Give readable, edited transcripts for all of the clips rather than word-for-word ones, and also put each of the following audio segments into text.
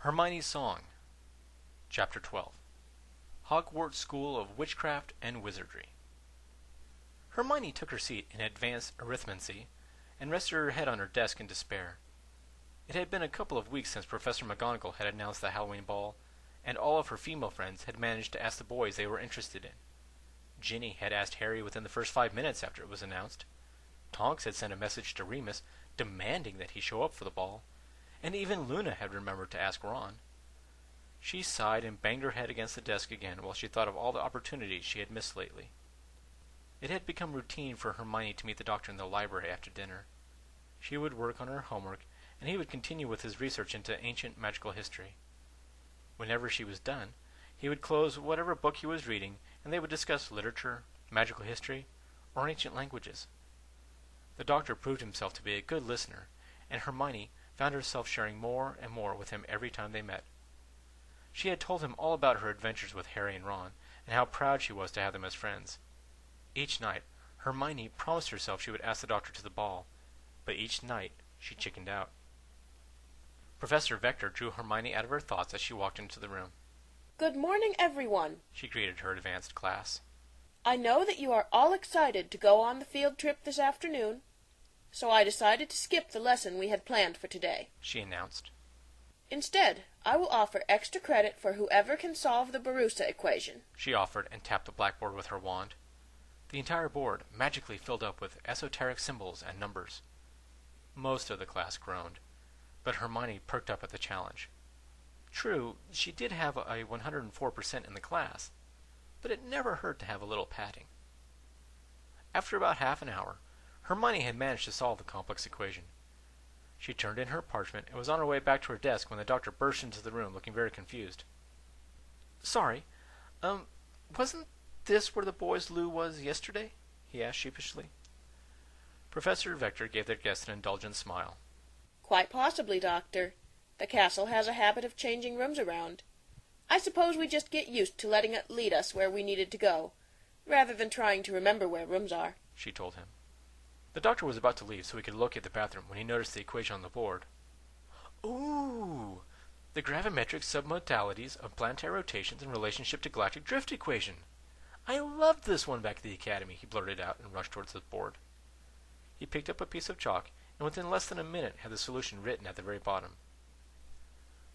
Hermione's Song, Chapter 12. Hogwarts School of Witchcraft and Wizardry. Hermione took her seat in advanced arithmancy and rested her head on her desk in despair. It had been a couple of weeks since Professor McGonagall had announced the Halloween ball, and all of her female friends had managed to ask the boys they were interested in. Ginny had asked Harry within the first 5 minutes after it was announced. Tonks had sent a message to Remus demanding that he show up for the ball, and even Luna had remembered to ask Ron. She sighed and banged her head against the desk again while she thought of all the opportunities she had missed lately. It had become routine for Hermione to meet the doctor in the library after dinner. She would work on her homework, and he would continue with his research into ancient magical history. Whenever she was done, he would close whatever book he was reading, and they would discuss literature, magical history, or ancient languages. The doctor proved himself to be a good listener, and Hermione found herself sharing more and more with him every time they met. She had told him all about her adventures with Harry and Ron, and how proud she was to have them as friends. Each night, Hermione promised herself she would ask the doctor to the ball, but each night she chickened out. Professor Vector drew Hermione out of her thoughts as she walked into the room. Good morning, everyone, She greeted her advanced class. I know that you are all excited to go on the field trip this afternoon, so I decided to skip the lesson we had planned for today. She announced. Instead, I will offer extra credit for whoever can solve the Barusa equation. She offered and tapped the blackboard with her wand. The entire board magically filled up with esoteric symbols and numbers. Most of the class groaned, but Hermione perked up at the challenge. True, she did have a 104% in the class, but it never hurt to have a little padding. After about half an hour, Hermione had managed to solve the complex equation. She turned in her parchment and was on her way back to her desk when the doctor burst into the room looking very confused. Sorry, wasn't this where the boys' loo was yesterday? He asked sheepishly. Professor Vector gave their guest an indulgent smile. Quite possibly, Doctor. The castle has a habit of changing rooms around. I suppose we just get used to letting it lead us where we needed to go, rather than trying to remember where rooms are, She told him. The doctor was about to leave so he could locate the bathroom when he noticed the equation on the board. Ooh! The gravimetric submodalities of planetary rotations in relationship to galactic drift equation. I loved this one back at the academy, he blurted out and rushed towards the board. He picked up a piece of chalk and within less than a minute had the solution written at the very bottom.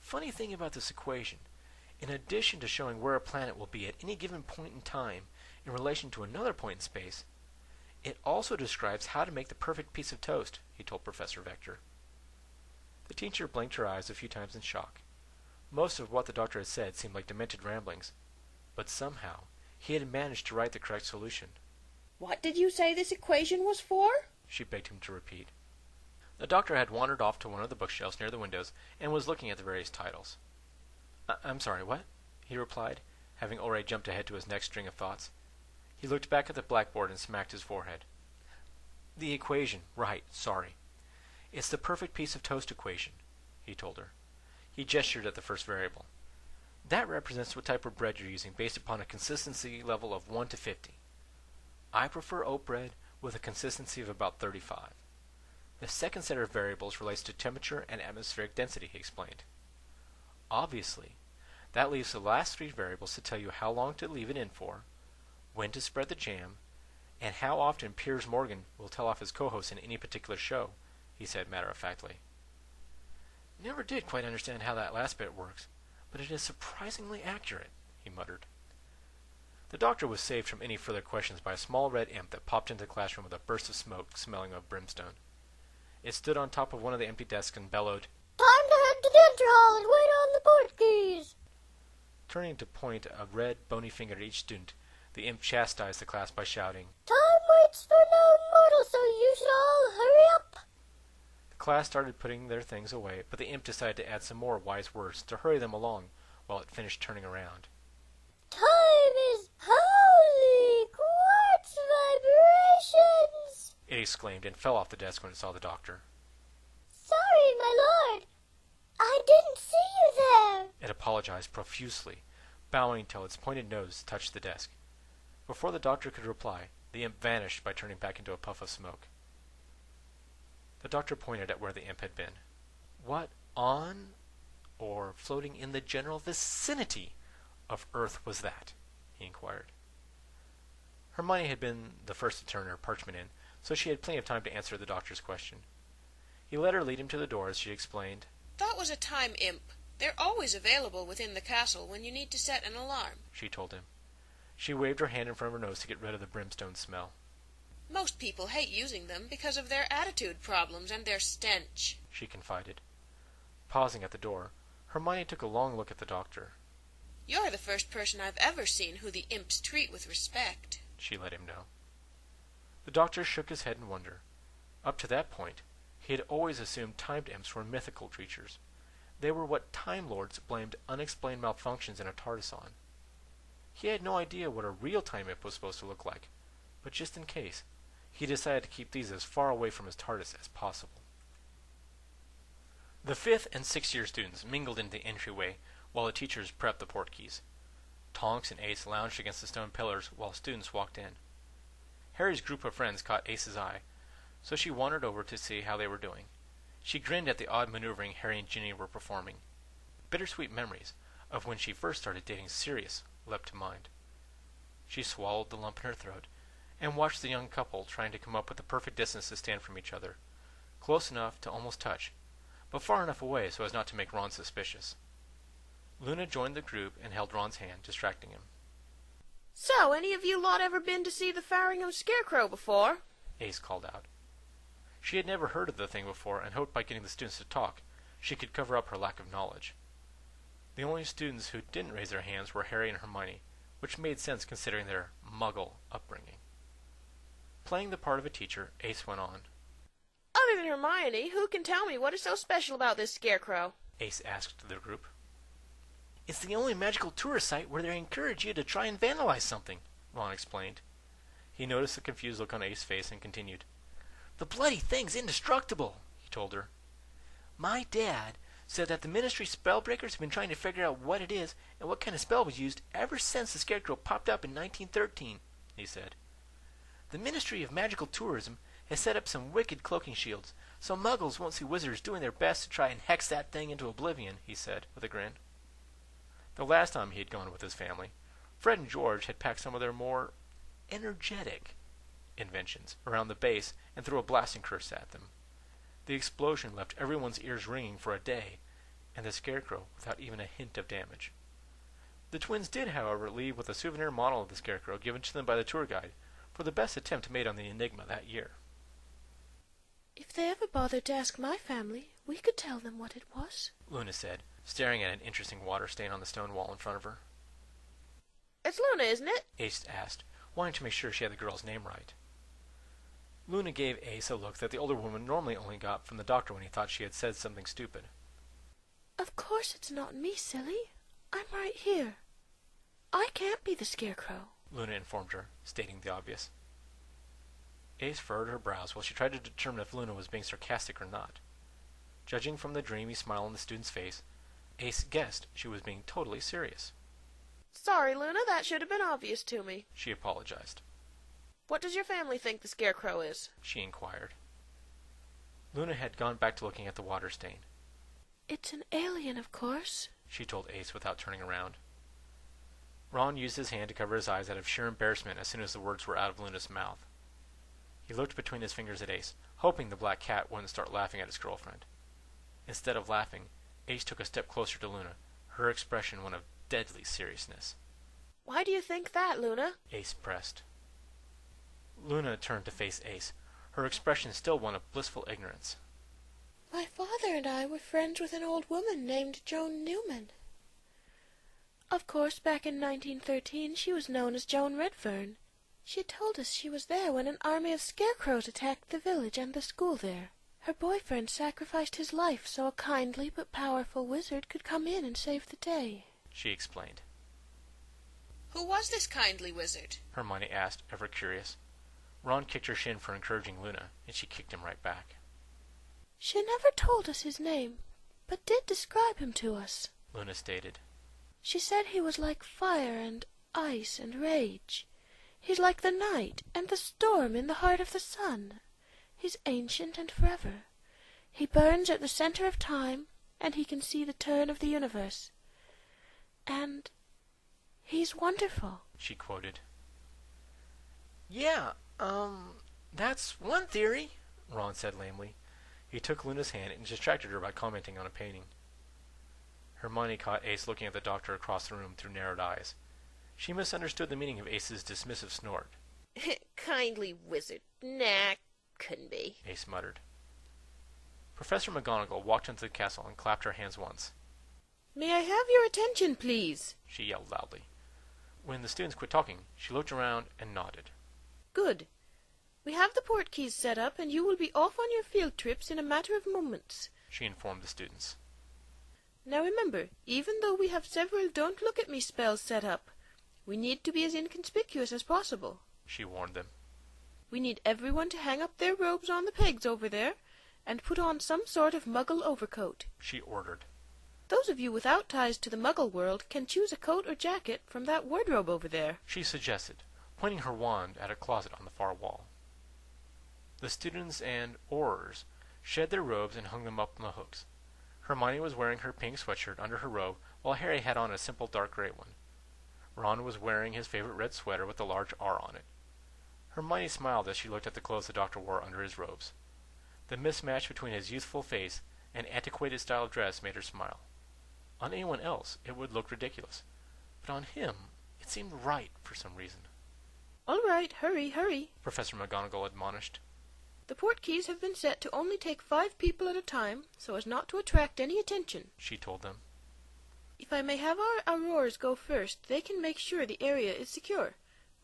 Funny thing about this equation, in addition to showing where a planet will be at any given point in time in relation to another point in space, it also describes how to make the perfect piece of toast, he told Professor Vector. The teacher blinked her eyes a few times in shock. Most of what the doctor had said seemed like demented ramblings, but somehow he had managed to write the correct solution. What did you say this equation was for? She begged him to repeat. The doctor had wandered off to one of the bookshelves near the windows and was looking at the various titles. I'm sorry, what? He replied, having already jumped ahead to his next string of thoughts. He looked back at the blackboard and smacked his forehead. The equation, right, sorry. It's the perfect piece of toast equation, he told her. He gestured at the first variable. That represents what type of bread you're using based upon a consistency level of 1 to 50. I prefer oat bread with a consistency of about 35. The second set of variables relates to temperature and atmospheric density, he explained. Obviously, that leaves the last 3 variables to tell you how long to leave it in for, when to spread the jam, and how often Piers Morgan will tell off his co-host in any particular show, he said matter-of-factly. Never did quite understand how that last bit works, but it is surprisingly accurate, he muttered. The doctor was saved from any further questions by a small red imp that popped into the classroom with a burst of smoke smelling of brimstone. It stood on top of one of the empty desks and bellowed, Time to head to the lecture hall and wait on the Portuguese. Turning to point a red, bony finger at each student, the imp chastised the class by shouting, Time waits for no mortal, so you should all hurry up. The class started putting their things away, but the imp decided to add some more wise words to hurry them along while it finished turning around. Time is holy quartz vibrations. It exclaimed and fell off the desk when it saw the doctor. Sorry, my lord. I didn't see you there. It apologized profusely, bowing till its pointed nose touched the desk. Before the doctor could reply, the imp vanished by turning back into a puff of smoke. The doctor pointed at where the imp had been. What on or floating in the general vicinity of Earth was that? He inquired. Hermione had been the first to turn her parchment in, so she had plenty of time to answer the doctor's question. He let her lead him to the door as she explained. That was a time imp. They're always available within the castle when you need to set an alarm, she told him. She waved her hand in front of her nose to get rid of the brimstone smell. Most people hate using them because of their attitude problems and their stench, she confided. Pausing at the door, Hermione took a long look at the doctor. You're the first person I've ever seen who the imps treat with respect, she let him know. The doctor shook his head in wonder. Up to that point, he had always assumed timed imps were mythical creatures. They were what Time Lords blamed unexplained malfunctions in a TARDIS on. He had no idea what a real time imp was supposed to look like, but just in case, he decided to keep these as far away from his TARDIS as possible. The 5th and 6th year students mingled into the entryway while the teachers prepped the portkeys. Tonks and Ace lounged against the stone pillars while students walked in. Harry's group of friends caught Ace's eye, so she wandered over to see how they were doing. She grinned at the odd maneuvering Harry and Ginny were performing. Bittersweet memories of when she first started dating Sirius leapt to mind. She swallowed the lump in her throat and watched the young couple trying to come up with the perfect distance to stand from each other, close enough to almost touch, but far enough away so as not to make Ron suspicious. Luna joined the group and held Ron's hand, distracting him. So, any of you lot ever been to see the Farringham Scarecrow before? Ace called out. She had never heard of the thing before and hoped by getting the students to talk, she could cover up her lack of knowledge. The only students who didn't raise their hands were Harry and Hermione, which made sense considering their Muggle upbringing. Playing the part of a teacher, Ace went on. Other than Hermione, who can tell me what is so special about this Scarecrow? Ace asked the group. It's the only magical tourist site where they encourage you to try and vandalize something, Ron explained. He noticed the confused look on Ace's face and continued. The bloody thing's indestructible, he told her. My dad said that the Ministry spellbreakers have been trying to figure out what it is and what kind of spell was used ever since the Scarecrow popped up in 1913, he said. The Ministry of Magical Tourism has set up some wicked cloaking shields, so muggles won't see wizards doing their best to try and hex that thing into oblivion, he said, with a grin. The last time he had gone with his family, Fred and George had packed some of their more energetic inventions around the base and threw a blasting curse at them. The explosion left everyone's ears ringing for a day, and the Scarecrow without even a hint of damage. The twins did, however, leave with a souvenir model of the Scarecrow given to them by the tour guide for the best attempt made on the Enigma that year. If they ever bothered to ask my family, we could tell them what it was, Luna said, staring at an interesting water stain on the stone wall in front of her. It's Luna, isn't it? Ace asked, wanting to make sure she had the girl's name right. Luna gave Ace a look that the older woman normally only got from the doctor when he thought she had said something stupid. Of course it's not me, silly. I'm right here. I can't be the Scarecrow, Luna informed her, stating the obvious. Ace furrowed her brows while she tried to determine if Luna was being sarcastic or not. Judging from the dreamy smile on the student's face, Ace guessed she was being totally serious. Sorry, Luna, that should have been obvious to me, she apologized. What does your family think the Scarecrow is? She inquired. Luna had gone back to looking at the water stain. It's an alien, of course, she told Ace without turning around. Ron used his hand to cover his eyes out of sheer embarrassment as soon as the words were out of Luna's mouth. He looked between his fingers at Ace, hoping the black cat wouldn't start laughing at his girlfriend. Instead of laughing, Ace took a step closer to Luna, her expression one of deadly seriousness. Why do you think that, Luna? Ace pressed. Luna turned to face Ace, her expression still one of blissful ignorance. My father and I were friends with an old woman named Joan Newman. Of course, back in 1913, she was known as Joan Redfern. She told us she was there when an army of scarecrows attacked the village and the school there. Her boyfriend sacrificed his life so a kindly but powerful wizard could come in and save the day, she explained. Who was this kindly wizard? Hermione asked, ever curious. Ron kicked her shin for encouraging Luna, and she kicked him right back. She never told us his name, but did describe him to us, Luna stated. She said he was like fire and ice and rage. He's like the night and the storm in the heart of the sun. He's ancient and forever. He burns at the center of time, and he can see the turn of the universe. And he's wonderful, she quoted. Yeah, that's one theory, Ron said lamely. He took Luna's hand and distracted her by commenting on a painting. Hermione caught Ace looking at the doctor across the room through narrowed eyes. She misunderstood the meaning of Ace's dismissive snort. Kindly wizard. Nah, couldn't be, Ace muttered. Professor McGonagall walked into the castle and clapped her hands once. May I have your attention, please? She yelled loudly. When the students quit talking, she looked around and nodded. Good. We have the port keys set up, and you will be off on your field trips in a matter of moments, she informed the students. Now remember, even though we have several don't look at me spells set up, we need to be as inconspicuous as possible, she warned them. We need everyone to hang up their robes on the pegs over there, and put on some sort of muggle overcoat, she ordered. Those of you without ties to the muggle world can choose a coat or jacket from that wardrobe over there, she suggested, pointing her wand at a closet on the far wall. The students and Aurors shed their robes and hung them up on the hooks. Hermione was wearing her pink sweatshirt under her robe, while Harry had on a simple dark gray one. Ron was wearing his favorite red sweater with a large R on it. Hermione smiled as she looked at the clothes the doctor wore under his robes. The mismatch between his youthful face and antiquated style dress made her smile. On anyone else, it would look ridiculous, but on him, it seemed right for some reason. All right, hurry, Professor McGonagall admonished. The port keys have been set to only take 5 people at a time, so as not to attract any attention, she told them. If I may have our Aurors go first, they can make sure the area is secure.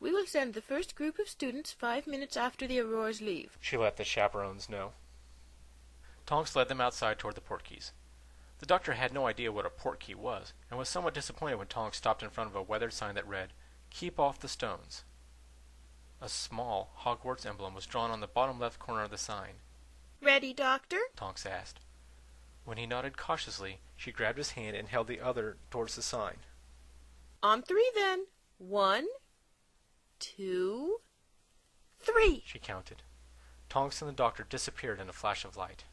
We will send the first group of students 5 minutes after the Aurors leave, she let the chaperones know. Tonks led them outside toward the port keys. The doctor had no idea what a port key was, and was somewhat disappointed when Tonks stopped in front of a weathered sign that read, "Keep off the stones." A small Hogwarts emblem was drawn on the bottom left corner of the sign. Ready, Doctor? Tonks asked. When he nodded cautiously, she grabbed his hand and held the other towards the sign. On 3 then. 1, 2, 3, she counted. Tonks and the doctor disappeared in a flash of light.